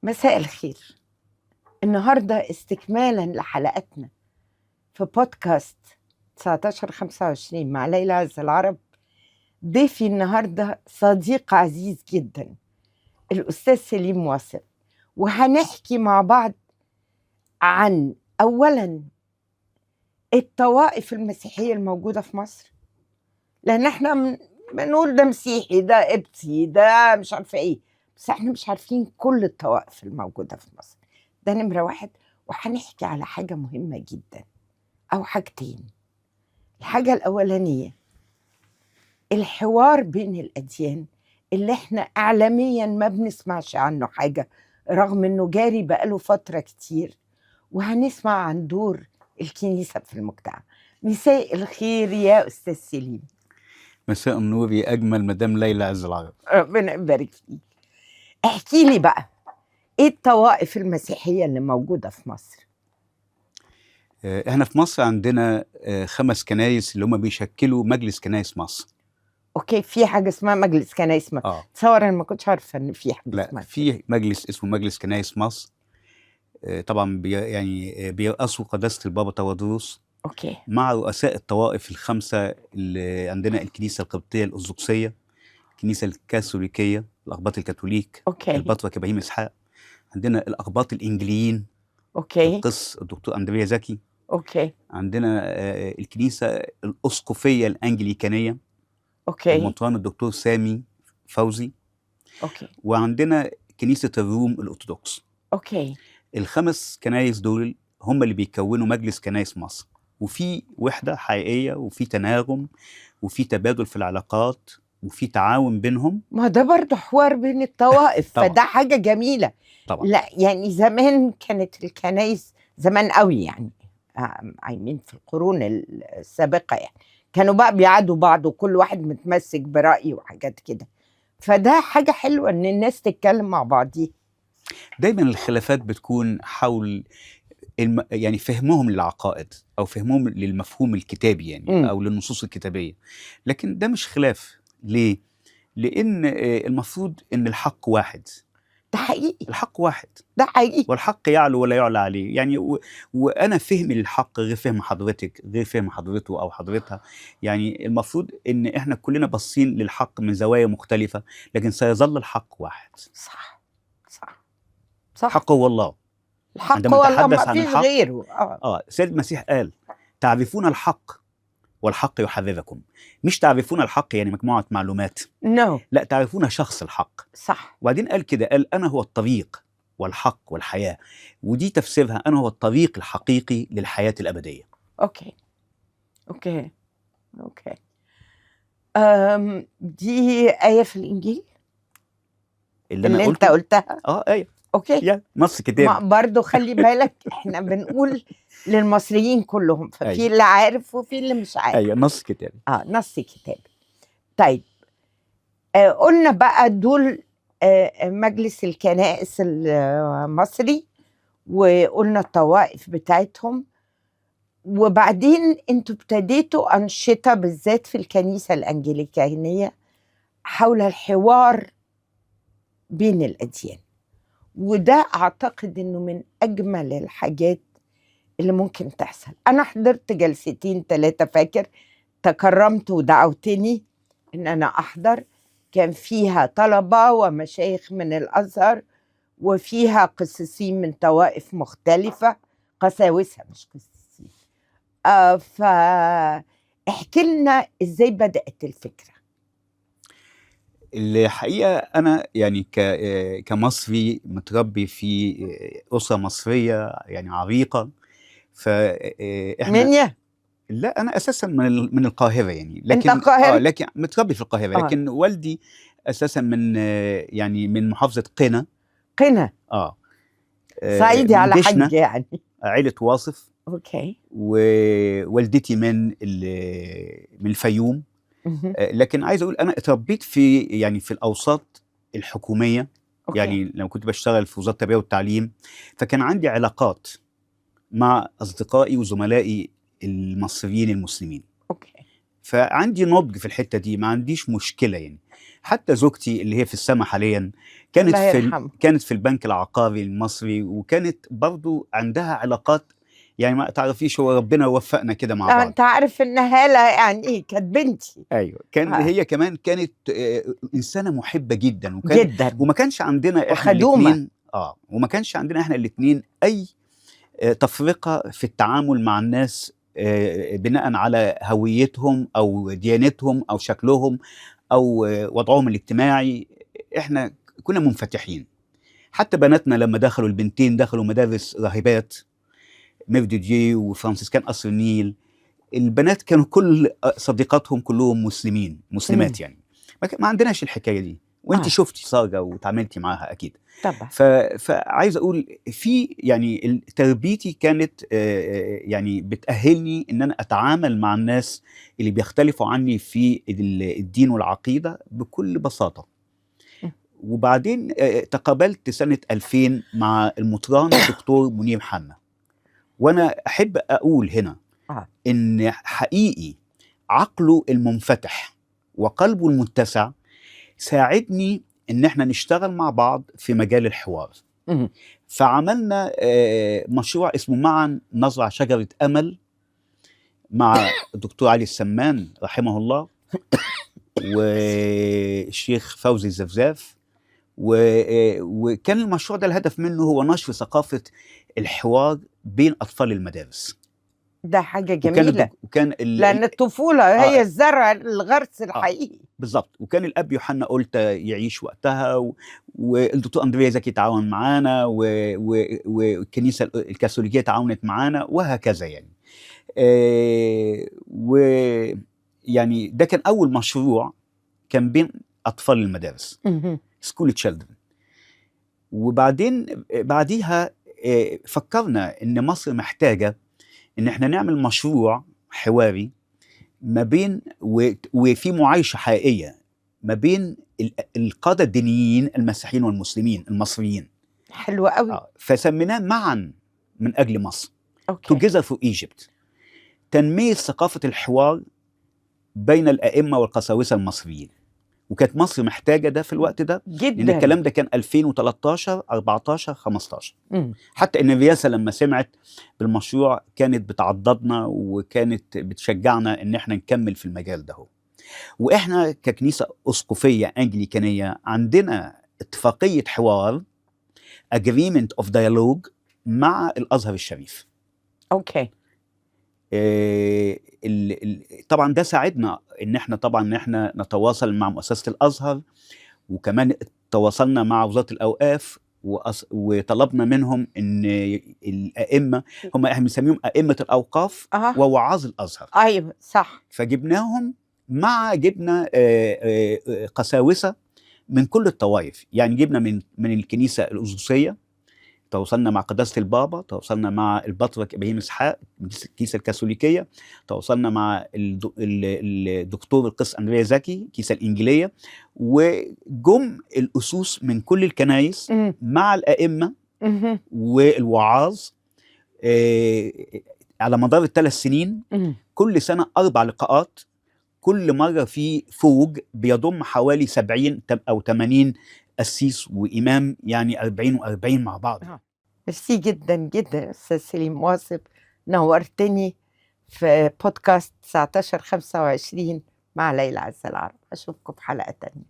مساء الخير. النهاردة استكمالا لحلقتنا في بودكاست 1925 مع ليلى عز العرب. ضيفي النهاردة صديق عزيز جدا، الأستاذ سليم واصل، وهنحكي مع بعض عن أولا الطوائف المسيحية الموجودة في مصر، لأن احنا بنقول ده مسيحي، ده قبطي، ده مش عارفة ايه، بس احنا مش عارفين كل الطوائف الموجودة في مصر. ده نمرة واحد. وهنحكي على حاجة مهمة جدا أو حاجتين. الحاجة الأولانية الحوار بين الأديان اللي احنا إعلاميا ما بنسمعش عنه حاجة، رغم انه جاري بقاله فترة كتير، وهنسمع عن دور الكنيسة في المجتمع. مساء الخير يا أستاذ سليم. مساء النور يا أجمل مدام ليلى عز العرب. ربنا يبارك فيك. احكي لي بقى ايه الطوائف المسيحية اللي موجودة في مصر؟ احنا في مصر عندنا 5 كنايس اللي هم بيشكلوا مجلس كنايس مصر. اوكي، في حاجة اسمها مجلس كنايس مصر. تصور انا ما كنتش عارفة ان في حاجة لا، اسمها. في مجلس اسمه مجلس كنايس مصر. طبعا بيرأسوا قداسة البابا تودروس، اوكي، مع رؤساء الطوائف ال5 اللي عندنا: الكنيسة القبطية الأرثوذكسية، الكنيسة الكاثوليكية، الأقباط الكاثوليك، اوكي، البطرك إبراهيم إسحاق، عندنا الأقباط الإنجليين، اوكي، القس الدكتور أندريا زكي، اوكي، عندنا الكنيسة الأسقفية الأنجليكانية، اوكي، المطران الدكتور سامي فوزي، اوكي، وعندنا كنيسة الروم الأرثوذكس. اوكي. ال5 كنايس دول هم اللي بيكونوا مجلس كنايس مصر، وفي وحدة حقيقية، وفي تناغم، وفي تبادل في العلاقات، وفي تعاون بينهم. ما ده برضو حوار بين الطوائف طبعا. فده حاجة جميلة. طبعا. لا يعني زمان كانت الكنايس زمان قوي، يعني عايمين في القرون السابقة، يعني كانوا بقى بيعادوا بعض وكل واحد متمسك برأيه وحاجات كده، فده حاجة حلوة ان الناس تتكلم مع بعضيها. دايما الخلافات بتكون حول يعني فهمهم للعقائد، او فهمهم للمفهوم الكتابي، يعني او للنصوص الكتابيه. لكن ده مش خلاف. ليه؟ لان المفروض ان الحق واحد. ده حقيقي، الحق واحد، ده حقيقي. والحق يعلو ولا يعلى عليه. يعني وانا فهمي للحق غير فهم حضرتك، غير فهم حضرته او حضرتها. يعني المفروض ان احنا كلنا باصين للحق من زوايا مختلفه، لكن سيظل الحق واحد. صح، صح، صح. الحق هو الله. الحق عندما هو الله، نتحدث ما عن فيش الحق، غيره. سيد المسيح قال: تعرفون الحق والحق يحرركم. مش تعرفون الحق يعني مجموعة معلومات، نو. لا، تعرفون شخص الحق. صح. وبعدين قال كده، قال: أنا هو الطريق والحق والحياة. ودي تفسيرها: أنا هو الطريق الحقيقي للحياة الأبدية. اوكي، اوكي، اوكي. دي آية في الإنجيل اللي اللي أنا انت قلته قلتها. أيوة. اوكي. يا نص كتابي. برضو خلي بالك احنا بنقول للمصريين كلهم، ففي أيوة. اللي عارف وفي اللي مش عارف. أيوة، نص كتابي. نص كتابي. طيب، قلنا بقى دول مجلس الكنائس المصري، وقلنا الطوائف بتاعتهم، وبعدين انتوا ابتديتوا أنشطة بالذات في الكنيسة الأنجليكانية حول الحوار بين الأديان، وده أعتقد إنه من أجمل الحاجات اللي ممكن تحصل. أنا حضرت 2-3 فاكر، تكرمت ودعوتني إن أنا أحضر، كان فيها طلبة ومشايخ من الأزهر، وفيها قسيسين من طوائف مختلفة، قساوسة مش قسيسين. فاحكي لنا إزاي بدأت الفكرة. الحقيقة أنا يعني كمصري متربي في أسرة مصرية يعني عريقة. فإحنا منيا؟ لا، انا اساسا من القاهره يعني، انت لكن القاهرة؟ لكن متربي في القاهره، لكن والدي اساسا من يعني من محافظه قنا. قنا؟ صعيدي من على دشنا، حج يعني. عيله واصف. اوكي. ووالدتي من الفيوم. لكن عايز اقول انا اتربيت في يعني في الاوساط الحكوميه. أوكي. يعني لما كنت بشتغل في وزاره التربيه والتعليم، فكان عندي علاقات مع اصدقائي وزملائي المصريين المسلمين. اوكي. فعندي نضج في الحته دي، ما عنديش مشكله يعني. حتى زوجتي اللي هي في السما حاليا كانت الله يرحمه. كانت في البنك العقاري المصري، وكانت برضو عندها علاقات، يعني ما تعرفيش، هو ربنا وفقنا كده مع بعض. انت عارف ان هالة يعني كانت بنتي. ايوه، كان هي كمان كانت انسانه محبه جدا، جدا وما كانش عندنا احنا وخدومة. الاثنين وما كانش عندنا احنا الاثنين اي تفرقه في التعامل مع الناس بناء على هويتهم او ديانتهم او شكلهم او وضعهم الاجتماعي. احنا كنا منفتحين. حتى بناتنا لما دخلوا، البنتين دخلوا مدارس راهبات، ميردو وفرانسيسكان قصر النيل. البنات كانوا كل صديقاتهم كلهم مسلمات يعني. ما عندناش الحكايه دي، وانت شفتي سارة وتعاملتي معاها اكيد طبعا. فعايز اقول في يعني تربيتي كانت يعني بتأهلني ان انا اتعامل مع الناس اللي بيختلفوا عني في الدين والعقيده بكل بساطه. وبعدين تقابلت سنه 2000 مع المطران الدكتور منير حنا، وانا احب اقول هنا ان حقيقي عقله المنفتح وقلبه المتسع ساعدني ان احنا نشتغل مع بعض في مجال الحوار. فعملنا مشروع اسمه معا نزرع شجرة امل مع الدكتور علي السمان رحمه الله والشيخ فوزي الزفزاف، وكان المشروع ده الهدف منه هو نشر ثقافة الحوار بين اطفال المدارس. ده حاجة جميلة، وكان لأن الطفولة هي الزرع الغرس الحقيقي. بالظبط. وكان الأب يوحنا قلتا يعيش وقتها، والدكتور أندريا زكي تعاون معانا، والكنيسة الكاثوليكية تعاونت معانا، وهكذا يعني. ويعني ده كان أول مشروع كان بين أطفال المدارس، سكول تشيلدرن. وبعدين بعديها فكرنا إن مصر محتاجة ان احنا نعمل مشروع حواري ما بين وفي معايشه حقيقيه ما بين القاده الدينيين المسيحيين والمسلمين المصريين. حلو قوي. فسميناه معا من اجل مصر، اوكي. Together for Egypt. تنميه ثقافه الحوار بين الائمه والقساوسه المصريين، وكانت مصر محتاجه ده في الوقت ده جدا، لان الكلام ده كان 2013 14 15. حتى ان الرئاسه لما سمعت بالمشروع كانت بتعضدنا وكانت بتشجعنا ان احنا نكمل في المجال ده. واحنا ككنيسه اسقفيه انجليكانيه عندنا اتفاقيه حوار Agreement of Dialogue مع الازهر الشريف. اوكي. طبعا ده ساعدنا ان احنا نتواصل مع مؤسسه الازهر، وكمان تواصلنا مع وزاره الاوقاف وطلبنا منهم ان الائمه، هم احنا بنسميهم ائمه الاوقاف ووعاظ الازهر. ايوه صح. فجبناهم جبنا قساوسه من كل الطوائف، يعني جبنا من الكنيسه الارثوذكسيه، تواصلنا مع قداسه البابا، تواصلنا مع البطرك ابراهيم اسحاق الكنيسه الكاثوليكيه، تواصلنا مع الدكتور القس اندريا زكي الكنيسه الانجيليه، وجم الاسوس من كل الكنائس مع الائمه والوعاظ على مدار ال3 سنين. كل سنه 4 لقاءات، كل مره في فوج بيضم حوالي 70 او 80 قسيس وامام، يعني 40 و40 مع بعض. ميرسي جدا جدا استاذ سليم واصف، نورتني في بودكاست 1925 مع ليلى عز العرب. اشوفكم في حلقه تانية.